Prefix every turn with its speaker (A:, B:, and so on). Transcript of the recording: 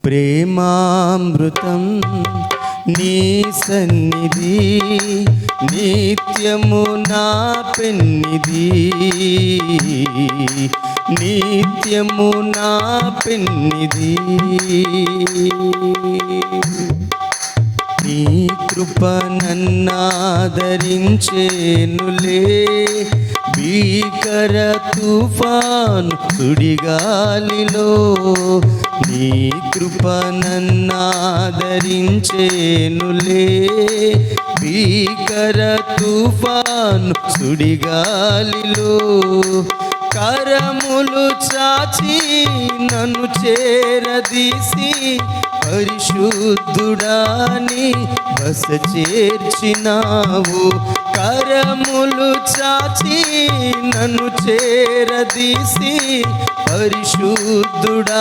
A: ప్రేమామృతం నీ సన్నిధి నిత్యము నా పెన్నిధి, నిత్యము నా పెన్నిధి. నీ కృప నన్నాదరించేనులే, భీకర తుఫాను సుడిగాలిలో. నీ కృప నన్నాదరించేనులే, భీకర తుఫాను సుడిగాలిలో. కరములు చాచి నన్ను చేరదీసి, పరిశుద్ధుడాని బస చేర్చినావు. కరములు చాచి నన్ను చేరదీసి, పరిశుద్ధుడాని